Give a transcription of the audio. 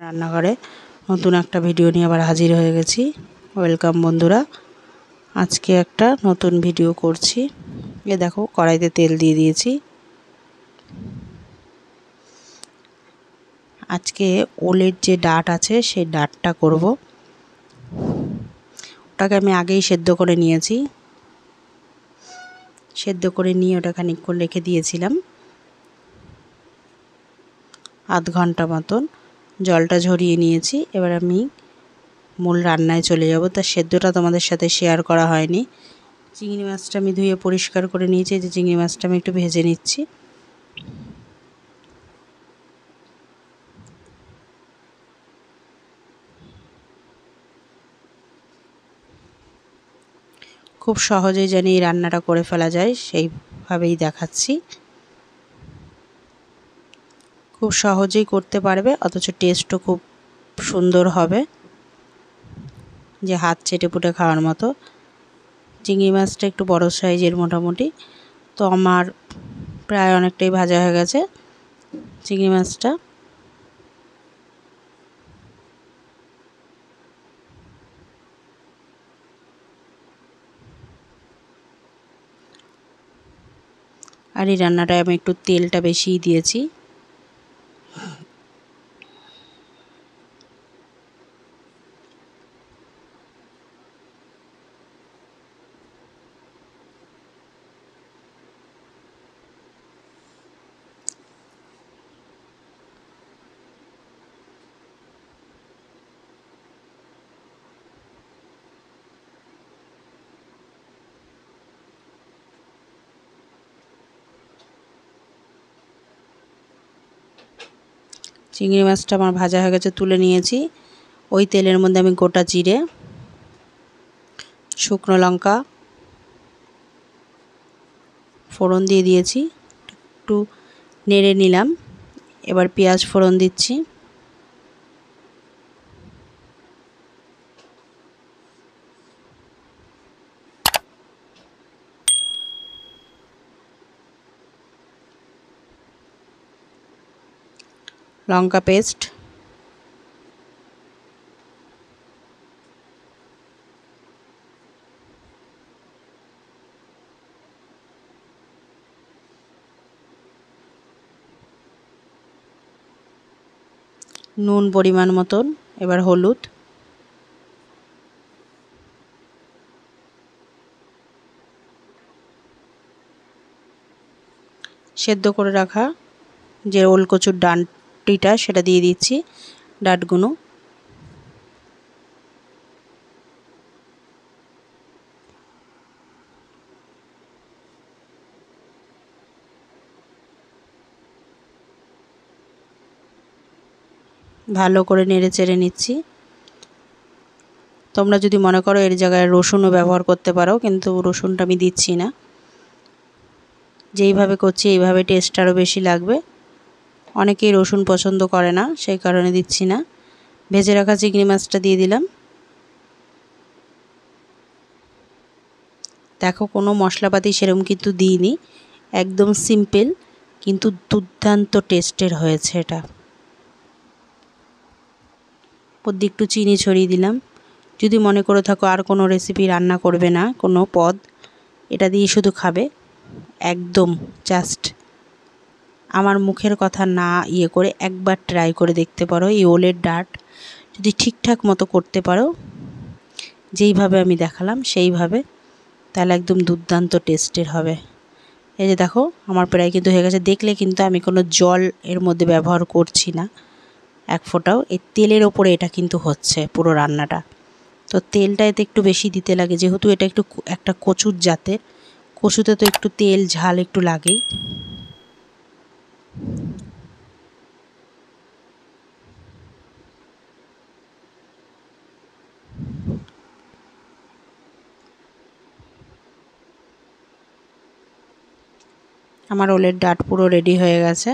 রান্নাঘরে নতুন একটা ভিডিও নিয়ে আবার হাজির হয়ে গেছি। ওয়েলকাম বন্ধুরা, আজকে একটা নতুন ভিডিও করছি। এ দেখো, কড়াইতে তেল দিয়ে দিয়েছি। আজকে ওলের যে ডাঁট আছে সেই ডাঁটটা করব। ওটাকে আমি আগেই সেদ্ধ করে নিয়েছি। সেদ্ধ করে নিয়ে ওটা খানিকক্ষণ রেখে দিয়েছিলাম, আধ ঘন্টা মতন। জলটা ঝরিয়ে নিয়েছি। এবার আমি মূল রান্নায় চলে যাব। তার সেদ্ধটা তোমাদের সাথে শেয়ার করা হয়নি। চিংড়ি মাছটা আমি ধুয়ে পরিষ্কার করে নিয়েছি। যে চিংড়ি মাছটা আমি একটু ভেজে নিচ্ছি। খুব সহজেই জানি এই রান্নাটা করে ফেলা যায়, সেইভাবেই দেখাচ্ছি। খুব সহজেই করতে পারবে, অথচ টেস্টও খুব সুন্দর হবে, যে হাত চেটে পুটে খাওয়ার মতো। চিংড়ি মাছটা একটু বড় সাইজের মোটামুটি। তো আমার প্রায় অনেকটাই ভাজা হয়ে গেছে চিংড়ি মাছটা। আর এই রান্নাটায় আমি একটু তেলটা বেশিই দিয়েছি। চিংড়ি মাছটা আমার ভাজা হয়ে গেছে, তুলে নিয়েছি। ওই তেলের মধ্যে আমি গোটা জিরে, শুকনো লঙ্কা ফোড়ন দিয়ে দিয়েছি। একটু নেড়ে নিলাম। এবার পেঁয়াজ ফোড়ন দিচ্ছি। লঙ্কা পেস্ট, নুন পরিমাণ মতন, এবার হলুদ, সেদ্ধ করে রাখা যে ওলকচুর ডাঁটিটা সেটা দিয়ে দিচ্ছি, ডাঁটগুলো। ভালো করে নেড়ে চেড়ে নিচ্ছি। তোমরা যদি মনে করো এর জায়গায় রসুনও ব্যবহার করতে পারো, কিন্তু রসুনটা আমি দিচ্ছি না। যেইভাবে করছি এইভাবে টেস্ট আরও বেশি লাগবে। অনেকেই রসুন পছন্দ করে না, সেই কারণে দিচ্ছি না। ভেজে রাখা চিংড়ি মাছটা দিয়ে দিলাম। দেখো, কোনো মশলাপাতি সেরকম কিন্তু দিইনি, একদম সিম্পল, কিন্তু দুর্দান্ত টেস্টের হয়েছে এটা। ওর দিকে একটু চিনি ছড়িয়ে দিলাম। যদি মনে করে থাকো আর কোনো রেসিপি রান্না করবে না, কোনো পদ, এটা দিয়ে শুধু খাবে, একদম জাস্ট আমার মুখের কথা না ইয়ে করে একবার ট্রাই করে দেখতে পারো। এই ওলের ডাঁট যদি ঠিকঠাক মতো করতে পারো, যেইভাবে আমি দেখালাম সেইভাবে, তাহলে একদম দুর্দান্ত টেস্টের হবে। এই যে দেখো, আমার প্রায় কিন্তু হয়ে গেছে। দেখলে কিন্তু আমি কোনো জল এর মধ্যে ব্যবহার করছি না এক ফোঁটাও। এই তেলের ওপরে এটা কিন্তু হচ্ছে পুরো রান্নাটা। তো তেলটা এতে একটু বেশি দিতে লাগে, যেহেতু এটা একটু একটা কচুর জাতের, কচুতে তো একটু তেল ঝাল একটু লাগেই। আমার ওলের ডাঁট পুরো রেডি হয়ে গেছে।